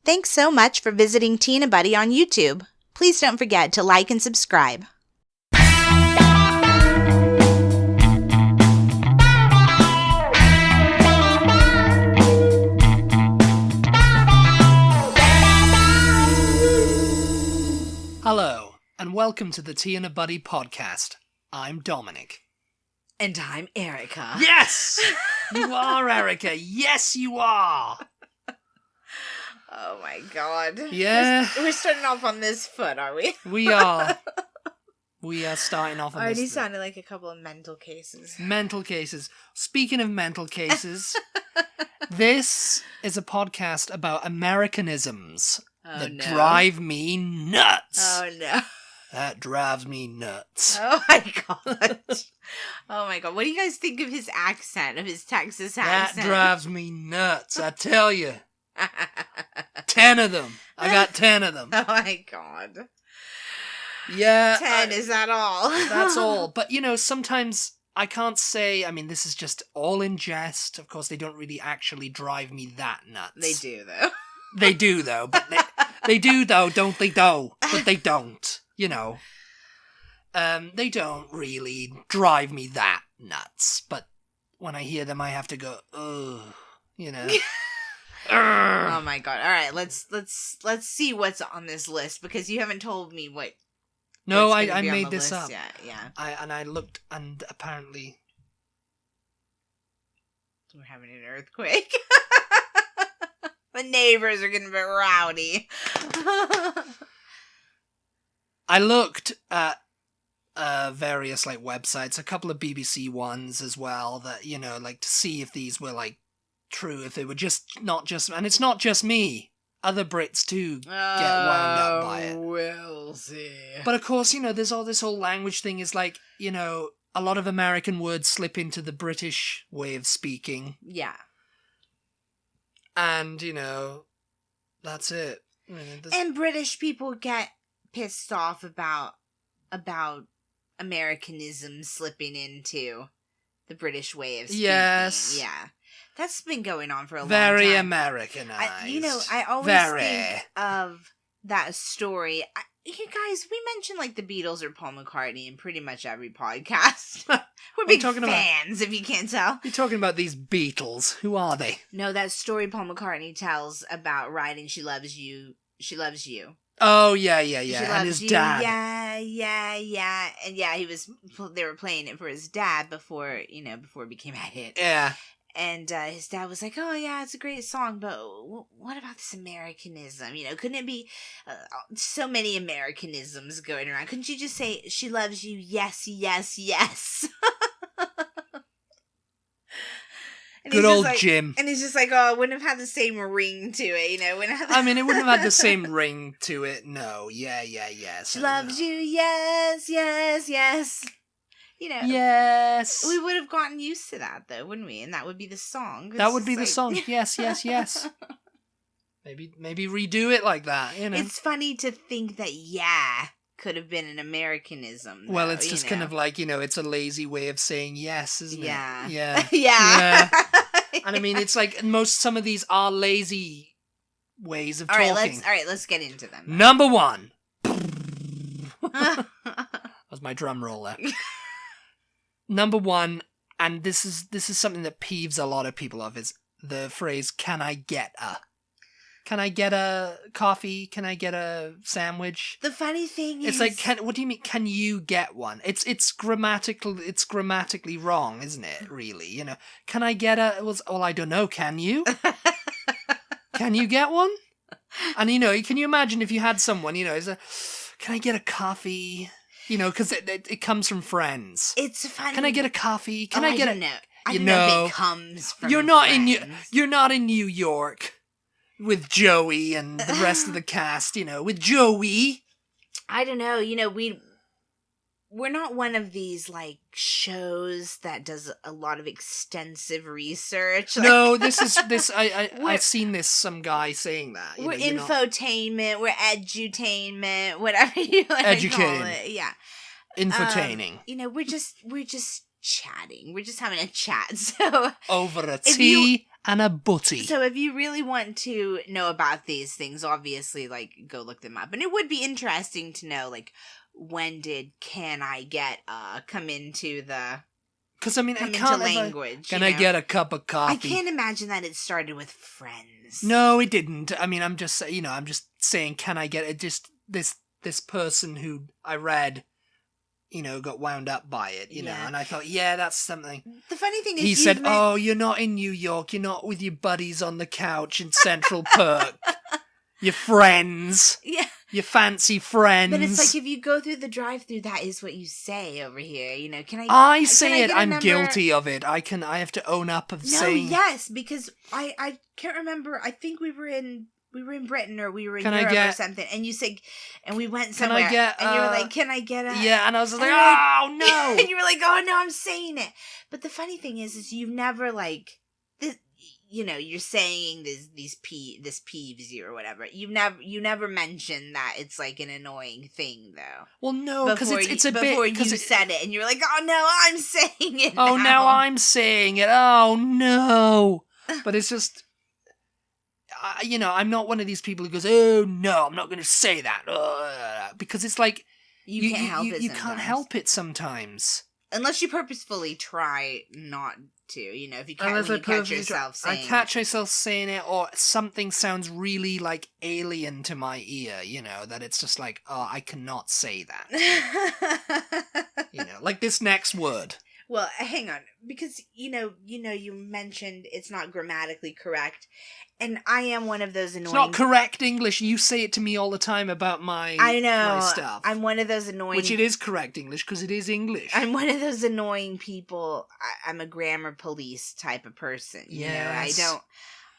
Thanks so much for visiting Tea and Butty on YouTube. Please don't forget to like and subscribe. Hello, and welcome to the Tea and a Butty podcast. I'm Dominic. And I'm Erica. Yes! You are, Erica. Yes, you are. Oh my god. Yeah. We're starting off on this foot, are we? We are. We are starting off on Already this. sounded like a couple of mental cases. Mental cases. Speaking of mental cases, this is a podcast about Americanisms that drive me nuts. Oh no. That drives me nuts. Oh my god. Oh my god. What do you guys think of his accent, of his Texas accent? That drives me nuts, I tell you. 10 of them. I got 10 of them. Oh my god. Yeah. 10, is that all? That's all. But, you know, sometimes I can't say, I mean, this is just all in jest. Of course, they don't really actually drive me that nuts. They do, though. They do, though. But they do, though, don't they, though? But they don't, you know. They don't really drive me that nuts. But when I hear them, I have to go, ugh, you know. Oh my god. All right, let's see what's on this list, because you haven't told me what. No, I made this up. Yeah. I looked, and apparently we're having an earthquake. The neighbors are getting a bit rowdy. I looked at various like websites, a couple of BBC ones as well, that, you know, like to see if these were like true, if they were not just, and it's not just me. Other Brits too get wound up by it. We'll see. But of course, you know, there's all this whole language thing is like, you know, a lot of American words slip into the British way of speaking. Yeah. And, you know, that's it. And British people get pissed off about Americanisms slipping into the British way of speaking. Yes. Yeah. That's been going on for a long Very time. Americanized. I always think of that story. You guys, we mention like the Beatles or Paul McCartney in pretty much every podcast. We're big fans, if you can't tell. You're talking about these Beatles. Who are they? No, that story Paul McCartney tells about writing "She Loves You." She loves you. Oh yeah. She And his you. dad. Yeah. And yeah, they were playing it for his dad before it became a hit. Yeah. And his dad was like, "Oh yeah, it's a great song, but what about this Americanism? You know, couldn't it be so many Americanisms going around? Couldn't you just say she loves you? Yes, yes, yes." Good old Jim. And he's just like, "Oh, it wouldn't have had the same ring to it, you know." I mean, it wouldn't have had the same ring to it. No. Yeah. She loves you. Yes, yes, yes. You know, yes. We would have gotten used to that, though, wouldn't we? And that would be the song. That would be the song. Yes. Maybe redo it like that, you know. It's funny to think that could have been an Americanism. Though, well, it's just kind of like, you know, it's a lazy way of saying yes, isn't it? Yeah. Yeah. And I mean, it's like some of these are lazy ways of talking. All right, let's get into them. Number 1. That was my drum roll there. Number 1, and this is something that peeves a lot of people off, is the phrase, "Can I get a?" Can I get a coffee? Can I get a sandwich? The funny thing is, it's like, what do you mean? Can you get one? It's grammatically wrong, isn't it? Really, you know? Can I get a? Well, I don't know. Can you? Can you get one? And you know, can you imagine if you had someone? You know, can I get a coffee? You know, because it comes from friends. It's funny. Can I get a coffee? Can I get a? No. I don't know if it comes from. You're not in New York with Joey and the rest of the cast. You know, with Joey. I don't know. You know, we're not one of these like shows that does a lot of extensive research. No, I've seen some guy saying that. We're infotainment, we're edutainment, whatever you want to call it. Yeah. Infotaining. You know, we're just chatting. We're just having a chat. So over a tea and a Butty. So if you really want to know about these things, obviously, like, go look them up. And it would be interesting to know, like, when did Can I Get come into the... Because, I mean, come I can't... into language. Can I get a cup of coffee? I can't imagine that it started with Friends. No, it didn't. I mean, I'm just saying, can I get it? Just this person who I read, got wound up by it, you know, and I thought, yeah, that's something. The funny thing is, he said, "Oh, you're not in New York. You're not with your buddies on the couch in Central Park. Your friends, your fancy friends." But it's like if you go through the drive-through, that is what you say over here. Can I say it. I'm guilty of it. I have to own up of saying. No, yes, because I can't remember. I think we were in Britain or we were in Europe or something, and you said, and we went somewhere, and you were like, "Can I get a?" Yeah, and I was like, "Oh no!" And you were like, "Oh no, I'm saying it." But the funny thing is you've never like this. You're saying this peeves you or whatever. You never mentioned that it's like an annoying thing though. Well, no, because it's a bit before you said it, and you were like, "Oh no, I'm saying it." Oh, now I'm saying it. Oh no! But it's just. I'm not one of these people who goes, "Oh no, I'm not going to say that," because it's like you can't help it. You can't help it sometimes, unless you purposefully try not to. If you can't, when you catch yourself saying, I catch myself saying it, or something sounds really like alien to my ear. That it's just like, oh, I cannot say that. Like this next word. Well, hang on, because you mentioned it's not grammatically correct, and I am one of those annoying. It's not correct English. You say it to me all the time about my my stuff. I'm one of those annoying. Which it is correct English because it is English. I'm one of those annoying people. I'm a grammar police type of person. Yes.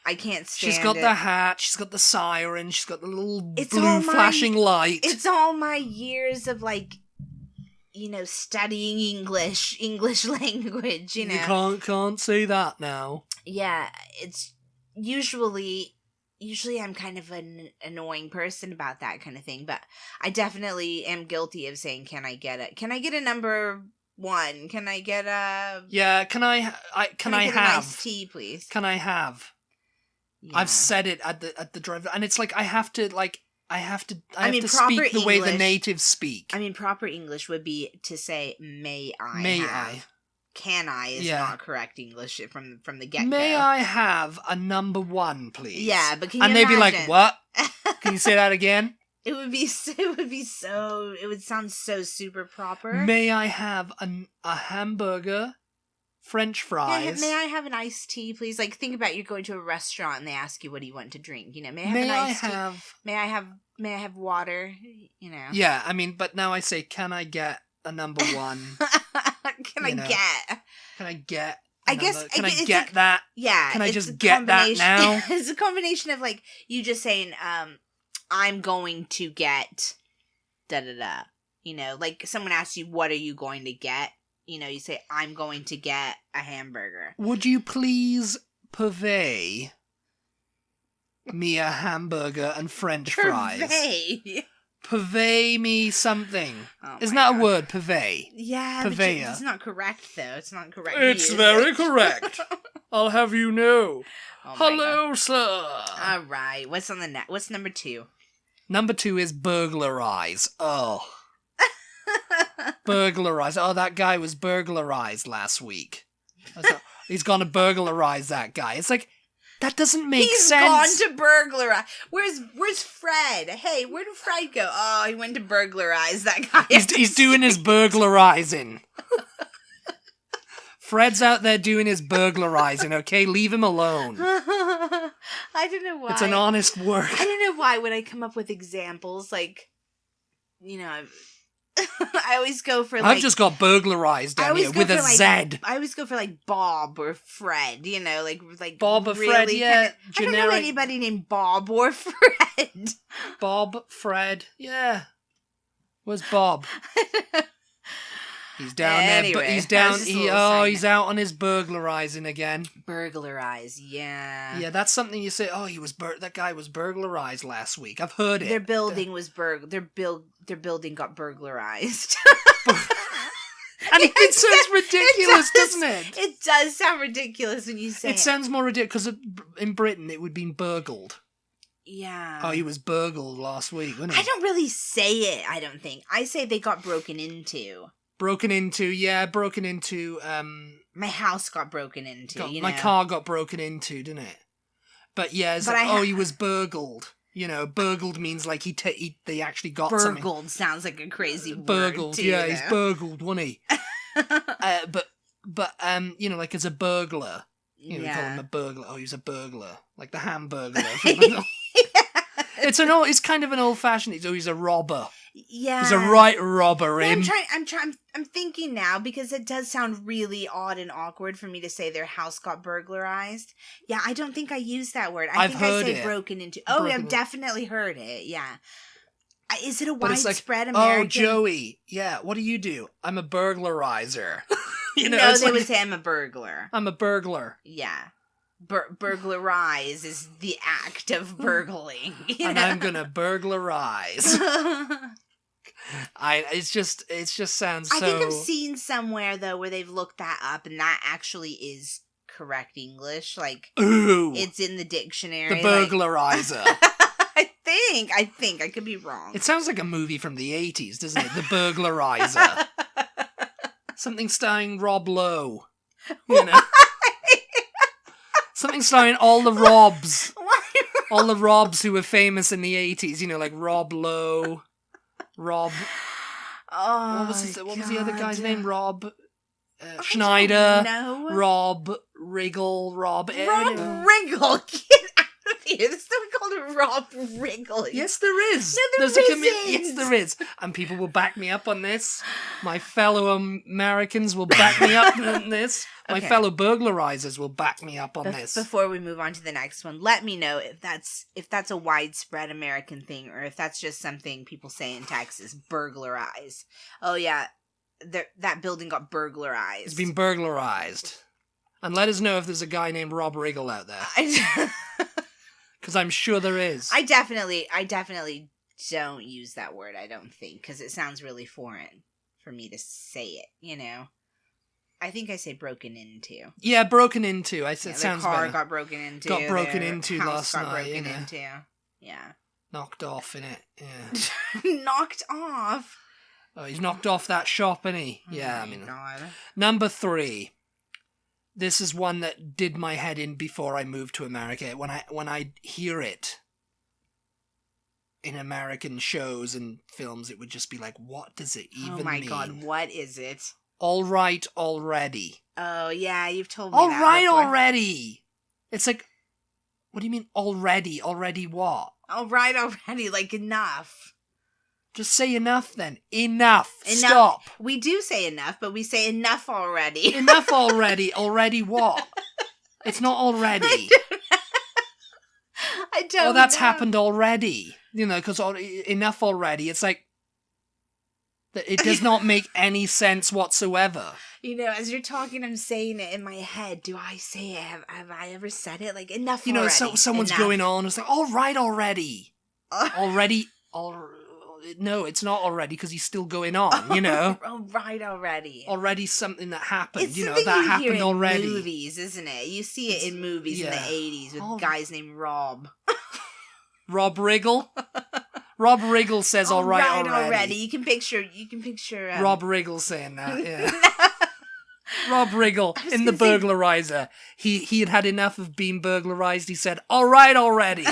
I can't stand it. She's got the hat. She's got the siren. She's got the little blue flashing light. It's all my years of like. Studying English language, You can't say that now. Yeah, it's usually I'm kind of an annoying person about that kind of thing, but I definitely am guilty of saying, "Can I get it? Can I get a number 1? Can I get a?" Yeah, can I get have an iced tea, please? Can I have? Yeah. I've said it at the drive, and it's like I have to speak the way the natives speak. I mean, proper English would be to say, "May I May have?" I? Can I is not correct English from the get-go. May I have a number 1, please? Yeah, but can you and they'd imagine? Be like, "What? Can you say that again?" It would sound so super proper. May I have a hamburger? French fries. May I have an iced tea, please? Like, think about you're going to a restaurant and they ask you, "What do you want to drink?" May I have an iced tea? May I have water? Yeah, I mean, but now I say, "Can I get a number 1?" Can I get? I guess. Can I get that? Yeah. Can I just get that now? It's a combination of like you just saying, "I'm going to get da da da." Like someone asks you, "What are you going to get?" You say, "I'm going to get a hamburger." Would you please purvey me a hamburger and French fries? Purvey me something. Oh, isn't that a word, purvey? Yeah, purveyor. It's not correct, though. It's not correct. It's very correct. I'll have you know. Oh, hello, sir. All right. What's on the net? What's number 2? Number 2 is burglarize. Oh. Burglarize. Oh, that guy was burglarized last week. He's gonna burglarize that guy. It's like, that doesn't make sense. He's gone to burglarize. Where's Fred? Hey, where did Fred go? Oh, he went to burglarize that guy. He's doing his burglarizing. Fred's out there doing his burglarizing, okay? Leave him alone. I don't know why. It's an honest work. I don't know why when I come up with examples, like, I always go for like... I've just got burglarized down here with a Z. I always go for like Bob or Fred, like Bob or really Fred, yeah. I don't know anybody named Bob or Fred. Bob, Fred, yeah. Where's Bob? He's down there, but he's down. He's out on his burglarizing again. Burglarize, yeah. Yeah, that's something you say. Oh, that guy was burglarized last week. I've heard it. Their building was their building got burglarized. And it sounds ridiculous, doesn't it? It does sound ridiculous when you say it. It sounds more ridiculous, because in Britain it would be burgled. Yeah. Oh, he was burgled last week, wasn't he? I don't really say it, I don't think. I say they got broken into. Broken into. My house got broken into, My car got broken into, didn't it? But yeah, it's he was burgled. Burgled means like they actually got something. Burgled sounds like a crazy word. Burgled, too, yeah, he's burgled, wasn't he? But like as a burglar. We call him a burglar. Oh, he's a burglar. Like the Hamburglar. It's kind of an old-fashioned. He's a robber. Yeah. He's a right robber, him. I'm thinking now, because it does sound really odd and awkward for me to say their house got burglarized. Yeah, I don't think I use that word. I say broken into. Oh, I've definitely heard it, yeah. Is it a widespread American? Oh, Joey, yeah, what do? I'm a burglarizer. No, they would say I'm a burglar. I'm a burglar. Yeah. Burglarize is the act of burgling. And I'm gonna burglarize. It just sounds so... I think I've seen somewhere, though, where they've looked that up, and that actually is correct English. Like, ooh, it's in the dictionary. The burglarizer. I think. I could be wrong. It sounds like a movie from the 80s, doesn't it? The burglarizer. Something starring Rob Lowe. Something starring all the Robs. All the Robs who were famous in the 80s. Like Rob Lowe. Rob. Oh, what was the other guy's name? Rob Schneider. No. Rob Riggle. Rob Riggle. Get out of here. There's something called Rob Riggle. Yes, there is. No, there isn't. Yes, there is. And people will back me up on this. My fellow Americans will back me up on this. My fellow burglarizers will back me up on this. Before we move on to the next one, let me know if that's a widespread American thing, or if that's just something people say in Texas. Burglarize. Oh yeah, that building got burglarized. It's been burglarized. And let us know if there's a guy named Rob Riggle out there. Because I'm sure there is. I definitely don't use that word, I don't think, because it sounds really foreign for me to say it, I think I say broken into. Yeah, broken into. It sounds car better. Got broken into. Got broken into last night. Broken into. Yeah. Knocked off, innit? Yeah. Knocked off. Oh, he's knocked off that shop, isn't he? Yeah, God. Number 3. This is one that did my head in before I moved to America. When I hear it in American shows and films, it would just be like, what does it even mean? Oh my God, what is it? All right already. Oh, yeah, you've told me all that All right before. already. It's like, what do you mean already? Already what? All right already, like enough. Just say enough then. Enough. Stop. We do say enough, but we say enough already. Enough already. Already what? It's not already. I don't know. Oh, that's happened already. Because enough already. It's like, it does not make any sense whatsoever. As you're talking, I'm saying it in my head. Do I say it? Have I ever said it? Like, enough already. Someone's going on. It's like, all right already. Already. No, it's not already, because he's still going on, All right already. Already something that happened, it's something that you happened hear in already. Movies, isn't it? You see it in movies in the 80s with guys named Rob. Rob Riggle? Rob Riggle says all right already. You can picture Rob Riggle saying that, yeah. Rob Riggle in The Burglarizer. He had enough of being burglarized. He said, all right already.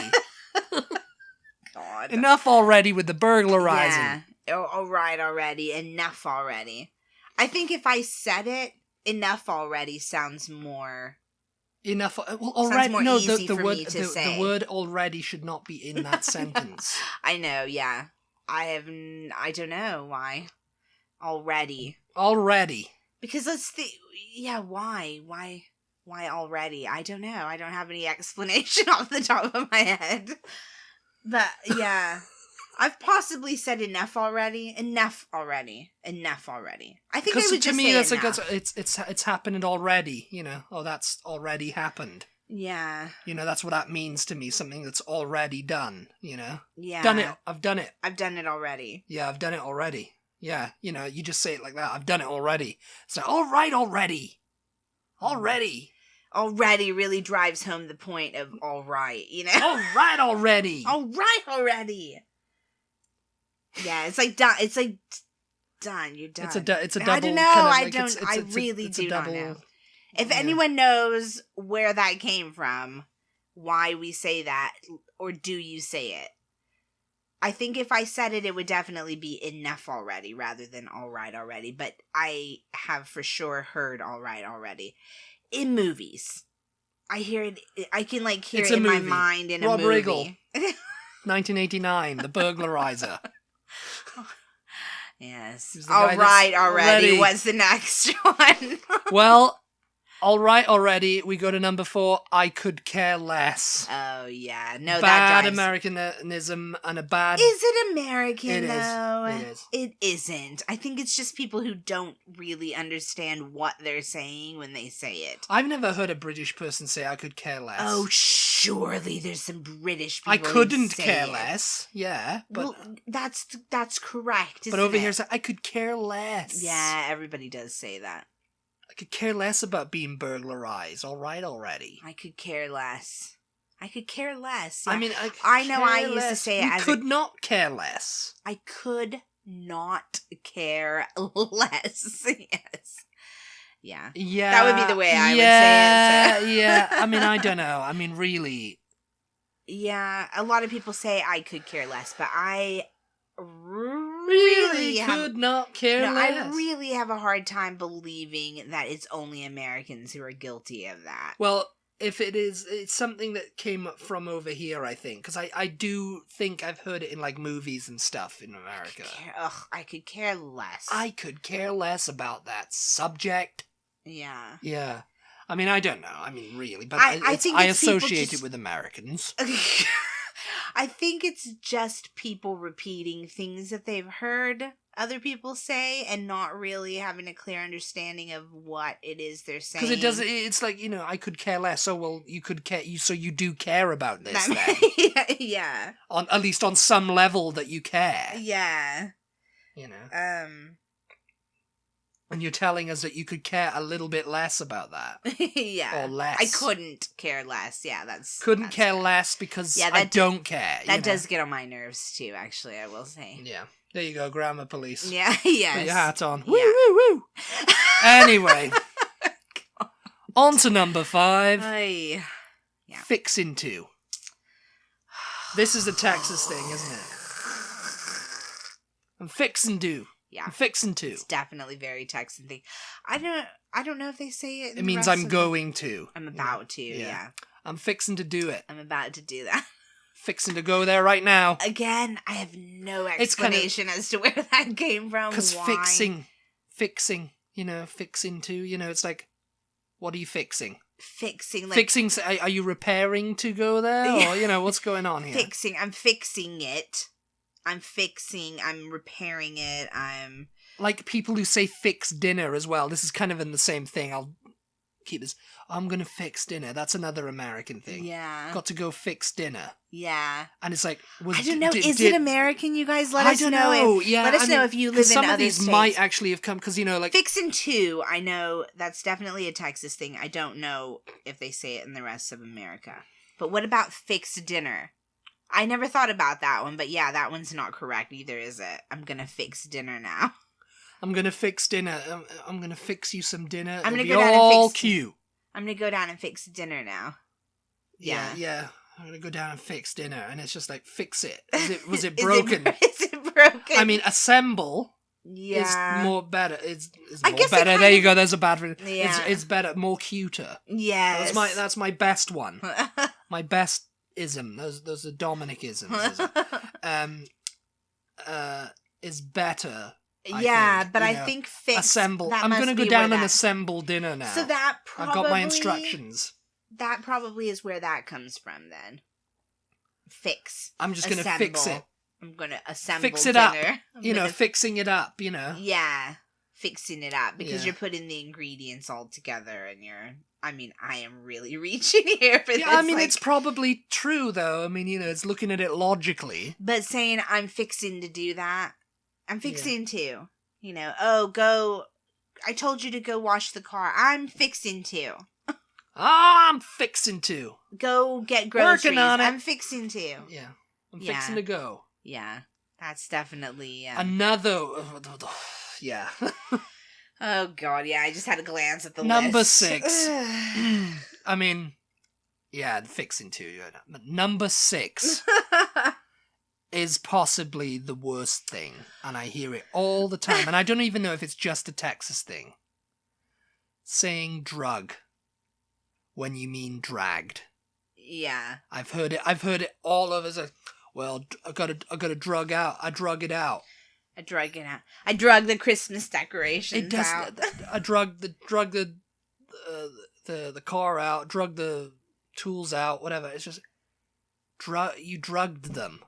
God. Enough already with the burglarizing. Yeah. All right already. Enough already. I think if I said it, enough already sounds more... Enough. Well, already. More no, easy the for word me to say. The word already should not be in that sentence. I know. Yeah. I don't know why. Already. Because let's think. Yeah. Why already? I don't know. I don't have any explanation off the top of my head. But yeah. I've possibly said enough already. I think I would just say enough. Like it's happened already. Oh, that's already happened. Yeah. That's what that means to me. Something that's already done. Yeah. Done it. I've done it. I've done it already. Yeah, I've done it already. Yeah, you know, you just say it like that. I've done it already. It's like, all right already. Already. Already really drives home the point of all right, you know? All right already. All right already. Yeah, it's like done. It's like done. You're done. It's a double. I don't know. Kind of I like don't. I really it's do a not double, know. If yeah. anyone knows where that came from, why we say that, or do you say it? I think if I said it, it would definitely be enough already rather than all right already. But I have for sure heard all right already in movies. I hear it. I can hear It's it a in my movie. mind in Rob a movie. Riggle. 1989, The Burglarizer. Yes. Who's the All guy right that's already. What's the next one? Well, all right already. We go to number 4. I Could Care Less. Oh yeah, no, Bad that drives. Americanism and a bad. Is it American It is. though? It is. It isn't. I think it's just people who don't really understand what they're saying when they say it. I've never heard a British person say I could care less. Oh, surely there's some British people. I couldn't who say care it. less. Yeah, but Well, that's correct. but Isn't over it? here it's like I could care less. Yeah, everybody does say that. I could care less about being burglarized. All right already. I could care less. I could care less. I Yeah. mean, I know I care used to less. say it We as could not care less. I could not care less. Yes. Yeah. Yeah, That would be the way I would say it. So. Yeah, I mean, I don't know. I mean, really. Yeah, a lot of people say I could care less, but I Really could not care less. I really have a hard time believing that it's only Americans who are guilty of that. Well, if it's something that came from over here, I think. Because I do think I've heard it in, movies and stuff in America. I could care less. I could care less about that subject. Yeah. Yeah. I mean, I don't know. I mean, really. But I think I it's people associate just- it with Americans. I think it's just people repeating things that they've heard other people say and not really having a clear understanding of what it is they're saying. Because it does. It's like, I could care less. So, well, you could care. So you do care about this then. Yeah. At least on some level that you care. Yeah. And you're telling us that you could care a little bit less about that. Yeah. Or less. I couldn't care less. Yeah, that's... Couldn't that's care fair. less because Yeah, I don't care. That does get on my nerves, too, actually, I will say. Yeah. There you go, grammar police. Yeah, yes. Put your hat on. Yeah. Woo, woo, woo. Anyway. On to number 5. Ay. Yeah. Fixin' to. This is a Texas thing, isn't it? I'm fixin' to. Yeah. I'm fixin' to. It's definitely very Texan thing. I don't know if they say it. It means I'm going to. I'm about to. Yeah. I'm fixin' to do it. I'm about to do that. Fixin' to go there right now. Again, I have no It's explanation as to where that came from. Because Why. fixing, fixing to, it's like, what are you fixing? Fixing, Fixing, are you repairing to go there? Or, what's going on here? Fixing, I'm fixing it. I'm repairing it, I'm... Like people who say fix dinner as well. This is kind of in the same thing. I'll keep this. I'm going to fix dinner. That's another American thing. Yeah. Got to go fix dinner. Yeah. And it's like... I don't know. Is it American, you guys? Let us know. Let us know if you live in some other of these states. might actually have come... Because, Fixin' to, I know that's definitely a Texas thing. I don't know if they say it in the rest of America. But what about fix dinner? I never thought about that one, but yeah, that one's not correct either, is it? I'm gonna fix dinner now. I'm gonna fix dinner. I'm gonna fix you some dinner. I'm gonna It'll go be down and all fix. cute. I'm gonna go down and fix dinner now. Yeah. I'm gonna go down and fix dinner, and it's just like fix it. Was it Is broken? Is it broken? I mean, assemble. Yeah. Is more better. It's I more guess it better. kind There you of- go. There's a bad one. Yeah. It's better, more cuter. Yes. That's my best one. My best ism. Those are Dominic isms. Is better. I think fix. Assemble. that I'm must gonna go be down where and that- assemble dinner now. So that probably. I've got my instructions. That probably is where that comes from then. Fix. I'm just gonna fix it. I'm gonna assemble Fix it dinner. up. Fixing it up. Yeah, fixing it up because Yeah. you're putting the ingredients all together and I am really reaching here for this. Yeah, I mean, it's probably true, though. I mean, it's looking at it logically. But saying I'm fixing to do that, I'm fixing to. You know, oh, go. I told you to go wash the car. I'm fixing to. I'm fixing to. Go get groceries. Working on it. I'm fixing to. Yeah. I'm fixing to go. Yeah. That's definitely... Another... yeah. Oh, God, yeah. I just had a glance at the Number list. 6. I mean... Yeah, fixing to. But number 6 is possibly the worst thing. And I hear it all the time. And I don't even know if it's just a Texas thing. Saying drug when you mean dragged. Yeah. I've heard it all over. Like, well, I gotta drug out. I drug it out. I drug it out. I drug the Christmas decorations out. I drug the car out. Drug the tools out. Whatever. It's just you drugged them.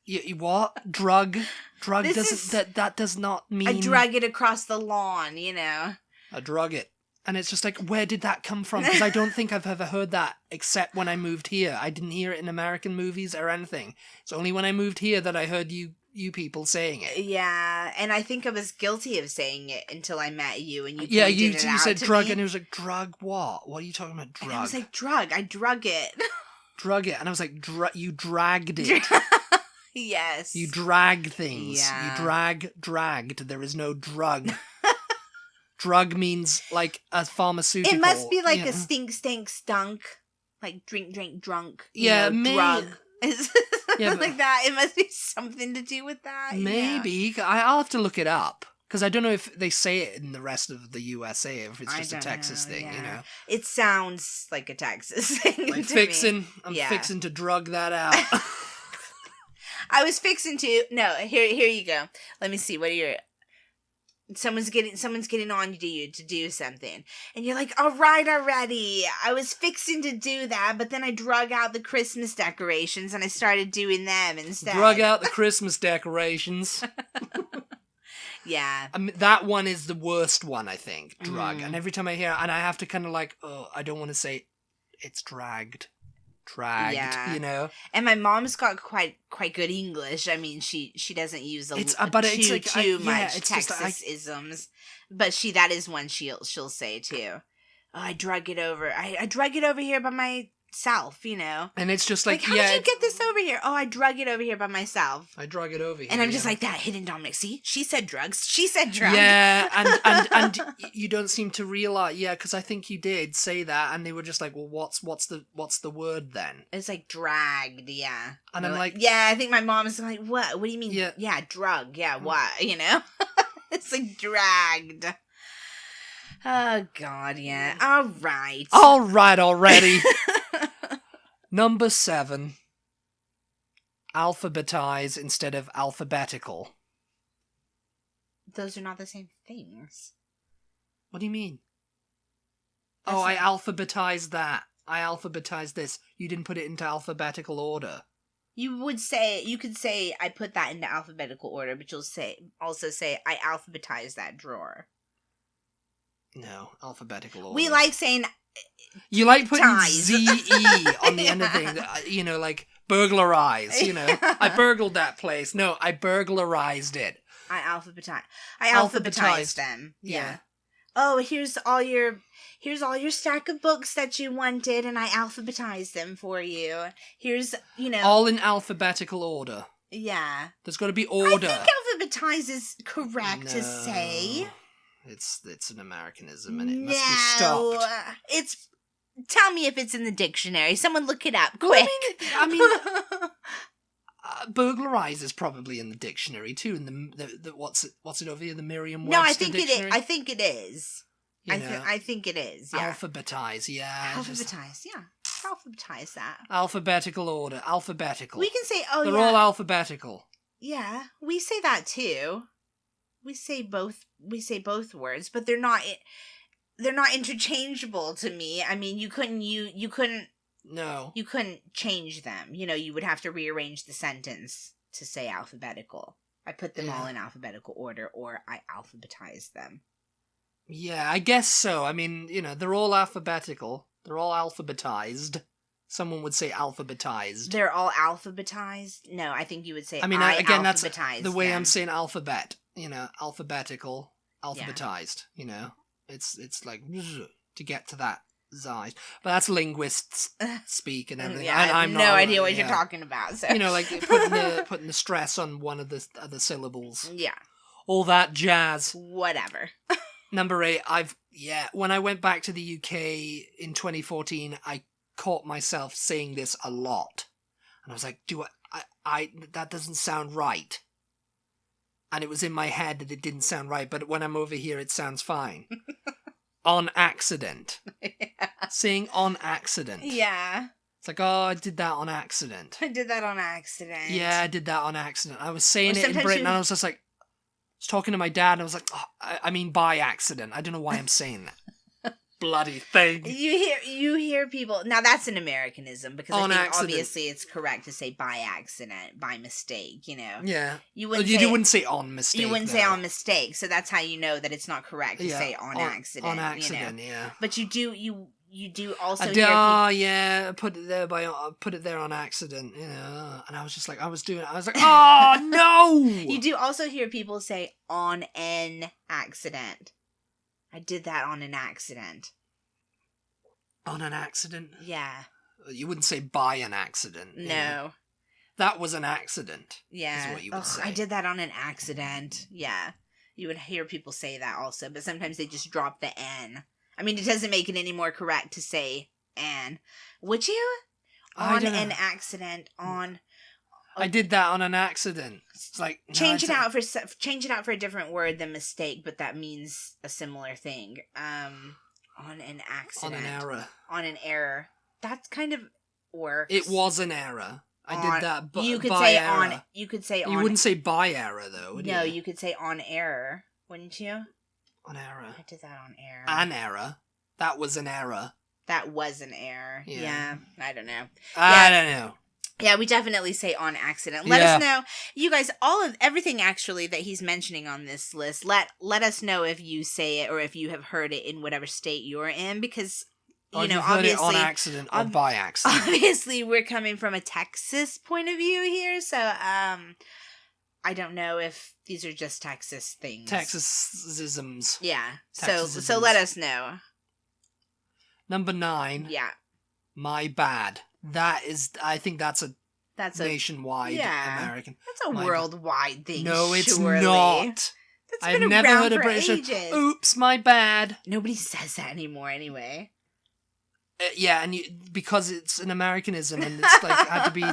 you what? Drug that does not mean. I drug it across the lawn. You know. I drug it. And it's just like, where did that come from? Because I don't think I've ever heard that except when I moved here. I didn't hear it in American movies or anything. It's only when I moved here that I heard you people saying it. Yeah, and I think I was guilty of saying it until I met you and you pointed you it out said to drug me. And it was like, drug what? What are you talking about, drug? And I was like, drug. I drug it. Drug it. And I was like, you dragged it. Yes. You drag things. Yeah. You dragged. There is no drug. Drug means like a pharmaceutical. It must be like a stink, stunk. Like drink, drunk. Yeah, drug. Yeah, like that. It must be something to do with that. Maybe. Yeah. I'll have to look it up. Because I don't know if they say it in the rest of the USA, if it's just a Texas thing, you know. It sounds like a Texas thing. Like to I'm me. fixing to drug that out. I was fixing to. No, here you go. Let me see. What are your? Someone's getting on to you to do something, and you're like, all right already. I was fixing to do that, but then I drug out the Christmas decorations and I started doing them instead. Drug out the Christmas decorations. Yeah. I mean, that one is the worst one, I think. Drug. And every time I hear it, and I have to kind of like, I don't want to say it's dragged. Yeah. You know. And my mom's got quite good English. I mean, she doesn't use too much Texas-isms, but that is one she'll say too. Oh, I drug it over. I drug it over here by myself, you know. And it's just like, how did you get this over here? Oh, I drug it over here by myself. I drug it over here. And I'm just like that hidden Dominic. See, she said drugs. She said drugs. Yeah, and you don't seem to realize. Yeah, because I think you did say that, and they were just like, well, what's the word then? It's like dragged. Yeah. And I'm like, yeah, I think my mom is like, what? What do you mean? Yeah, drug. Yeah, what? You know, it's like dragged. Oh God, yeah. All right. All right already. Number 7. Alphabetize instead of alphabetical. Those are not the same things. What do you mean? I alphabetized that. I alphabetized this. You didn't put it into alphabetical order. You could say, I put that into alphabetical order, but you'll also say, I alphabetized that drawer. No, alphabetical order. We like saying... You like putting Z-E on the end of things, you know, like burglarize, you know. I burgled that place. No, I burglarized it. I alphabetized them. Yeah. Oh, here's all your stack of books that you wanted, and I alphabetized them for you. Here's, you know... All in alphabetical order. Yeah. There's got to be order. I think alphabetize is correct to say. It's an Americanism, and it must be stopped. Tell me if it's in the dictionary. Someone look it up, quick. I mean burglarize is probably in the dictionary too. In the what's it over here? The Merriam-Webster No, I think dictionary? it is. I think it is. I think it is. Yeah. Alphabetize, yeah. Alphabetize, yeah. Alphabetize that. Alphabetical order. Alphabetical. We can say, They're all alphabetical. Yeah, we say that too. We say both words, but they're not interchangeable to me. I mean, you couldn't change them. You know, you would have to rearrange the sentence to say alphabetical. I put them all in alphabetical order, or I alphabetized them. Yeah, I guess so. I mean, you know, they're all alphabetical. They're all alphabetized. Someone would say alphabetized. They're all alphabetized? No, I think you would say I mean, again, that's alphabetized the way them. I'm saying alphabet. Alphabetical, alphabetized. It's like to get to that size. But that's linguists speak and everything. Yeah, I have I'm no not, idea what you're talking about. So. Like putting the stress on one of the syllables. Yeah. All that jazz. Whatever. Number 8, when I went back to the UK in 2014, I caught myself saying this a lot. And I was like, I that doesn't sound right. And it was in my head that it didn't sound right, but when I'm over here, it sounds fine. On accident. Yeah. Saying on accident. Yeah. It's like, oh, I did that on accident. I did that on accident. Yeah, I did that on accident. I was saying it in Britain, and I was just like, I was talking to my dad, and I was like, oh, I mean by accident. I don't know why I'm saying that. Bloody thing. You hear people, now that's an Americanism, because I think accident. obviously it's correct to say by accident, by mistake, Yeah. You wouldn't say on mistake. You wouldn't say on mistake, so that's how you know that it's not correct to say on accident. On accident, yeah. But you do also hear people... put it there on accident, and I was just like, I was like, oh, no! You do also hear people say on an accident. I did that on an accident. On an accident? Yeah. You wouldn't say by an accident. No. That was an accident. Yeah. Is what you would say. I did that on an accident. Yeah. You would hear people say that also, but sometimes they just drop the N. I mean, it doesn't make it any more correct to say an. Would you? On an accident, on... I did that on an accident. It's like change it out for a different word than mistake, but that means a similar thing. On an accident. On an error. On an error. That kind of works. It was an error. I did that by error. You could say on. You wouldn't say by error though, would you? No, you could say on error, wouldn't you? On error. I did that on error. An error. That was an error. That was an error. Yeah. I don't know. I don't know. Yeah, we definitely say on accident. Let us know, you guys, everything actually that he's mentioning on this list. Let us know if you say it or if you have heard it in whatever state you're in, because obviously heard it on accident or by accident. Obviously, we're coming from a Texas point of view here, so I don't know if these are just Texas things. Texasisms. Yeah. So let us know. Number 9. Yeah. My bad. I think that's a nationwide American. That's a worldwide thing. No, it's surely. Not. I've never heard a British. Oops, my bad. Nobody says that anymore, anyway. And because it's an Americanism and it's like had to be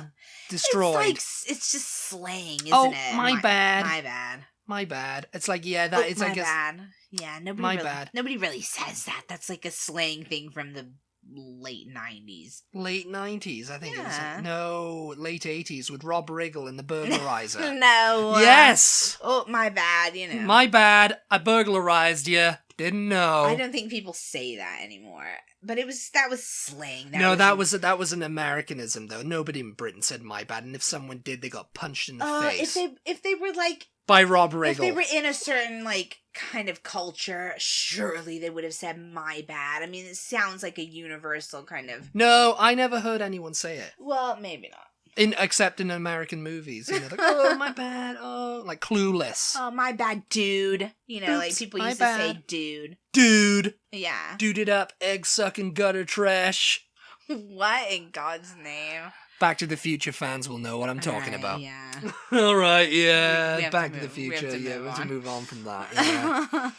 destroyed. It's just slang, isn't it? My bad. My bad. My bad. It's like it's like bad. Yeah, nobody really says that. That's like a slang thing from the late 90s. Late 90s, I think it was. No, late 80s with Rob Riggle and the Burglarizer. No. Yes! Oh, my bad, My bad, I burglarized you. Didn't know. I don't think people say that anymore. But that was slang. That was an Americanism, though. Nobody in Britain said my bad, and if someone did, they got punched in the face. If they were like... By Rob Riggle. If they were in a certain, like, kind of culture, surely they would have said my bad. I mean, it sounds like a universal kind of... No, I never heard anyone say it. Well, maybe not. Except in American movies. Like, oh, my bad. Oh, like Clueless. Oh, my bad, dude. Oops, like, people used to say dude. Dude. Yeah. Dude it up, egg-sucking gutter trash. What in God's name? Back to the Future fans will know what I'm talking about. Yeah. All right, yeah. Back to the Future. We have to move on from that. Yeah.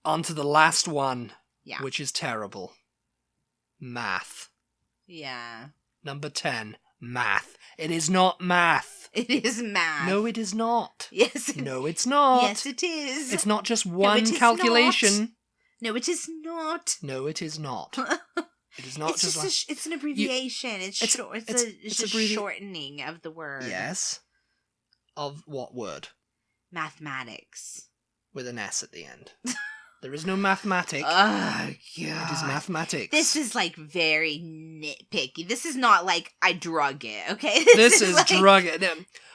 On to the last one, which is terrible. Math. Yeah. Number 10, math. It is not math. It is math. No, it is not. Yes. No, it's not. Yes, it is. It's not just one calculation. No, it is not. No, it is not. It is not it's an abbreviation. It's a shortening of the word. Yes. Of what word? Mathematics. With an S at the end. There is no mathematic. Oh, God. It is mathematics. This is, like, very nitpicky. This is not, like, I drug it, okay? This is like... drug it.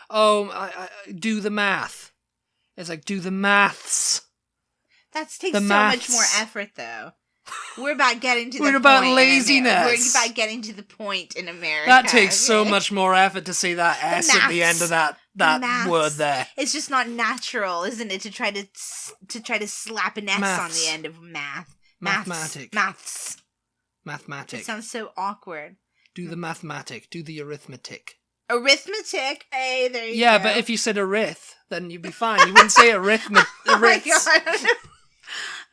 I do the math. It's like, do the maths. That takes so much more effort, though. We're about getting to the We're about point. laziness. We're about getting to the point in America. That takes so okay? much more effort to say that S at the end of that Maths. word there. It's just not natural, isn't it, to try to slap an S on Maths. the end of math. Mathematic. Maths. Mathematic. It sounds so awkward. Do the mathematic. Do the arithmetic. Arithmetic. Hey, there you go. Yeah, but if you said arith, then you'd be fine. You wouldn't say arithmetic. Oh my God.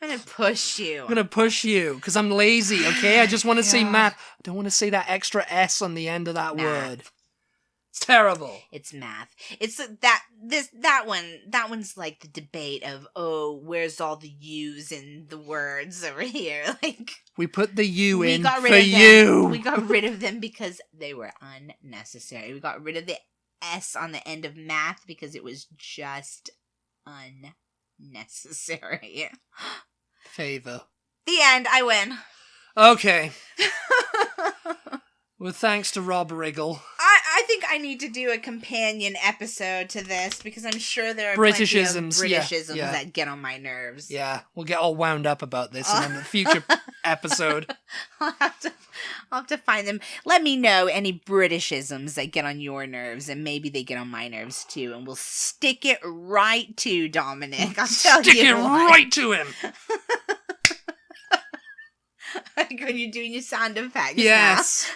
I'm gonna push you. I'm gonna push you because I'm lazy. Okay, I just want to say God. math. I don't want to say that extra S on the end of that Math. word. It's terrible. It's math. It's that one's like the debate of, oh, where's all the U's in the words over here? Like, We put the U in got for rid of you. them. We got rid of them because they were unnecessary. We got rid of the S on the end of math because it was just unnecessary. Favor. The end. I win. Okay. Well, thanks to Rob Riggle. I think I need to do a companion episode to this because I'm sure there are Britishisms, plenty of Britishisms yeah. that get on my nerves. Yeah, we'll get all wound up about this in a future episode. I'll have to find them. Let me know any Britishisms that get on your nerves, and maybe they get on my nerves too, and we'll stick it right to Dominic. I'll tell Stick you it what. right to him. Like when you're doing your sound effects. Yes.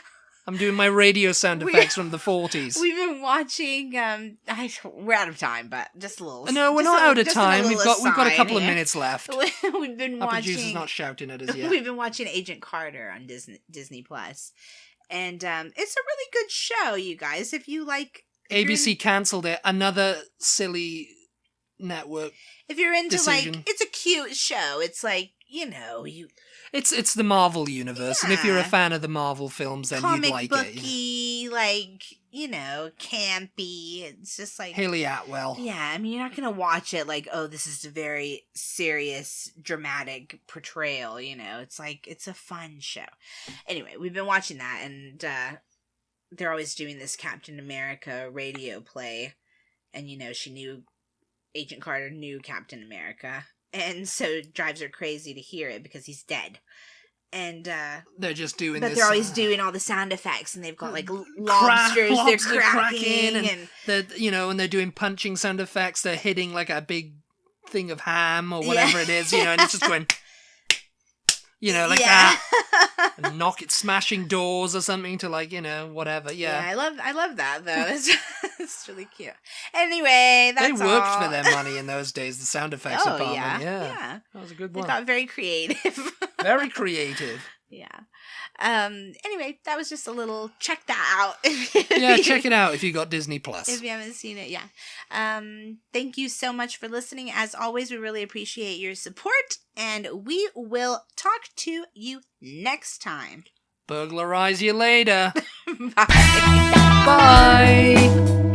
I'm doing my radio sound effects from the 40s. We've been watching. We're out of time, but just a little. No, we're just not a- out of just a time. little We've got a couple of aside minutes left. here. We've been Our watching. producer's not shouting at us yet. We've been watching Agent Carter on Disney Plus, and it's a really good show, you guys. If you like, ABC cancelled it. Another silly network. if you're into decision. like, it's a cute show. It's like you It's the Marvel universe, and if you're a Yeah. fan of the Marvel films, then comic you'd like booky, like campy. It's just like Haley Atwell. yeah. I mean, you're not gonna watch it like, oh, this is a very serious, dramatic portrayal. It's like it's a fun show. Anyway, we've been watching that, and they're always doing this Captain America radio play, and Agent Carter knew Captain America. And so it drives her crazy to hear it because he's dead. And They're just doing but this. they're always doing all the sound effects, and they've got like lobsters they're lobster cracking, and and they're doing punching sound effects. They're hitting like a big thing of ham or whatever it is, and it's just going, like that, and smashing doors or something to whatever. Yeah. I love that though. It's really cute. Anyway, that's They worked for their money in those days. The sound effects Oh department. yeah. That was a good They one. got very creative. Very creative. Yeah. Anyway, that was just a little check that out. Yeah, check it out if you got Disney Plus. If you haven't seen it, yeah. Thank you so much for listening. As always, we really appreciate your support, and we will talk to you next time. Burglarize you later. Bye. Bye.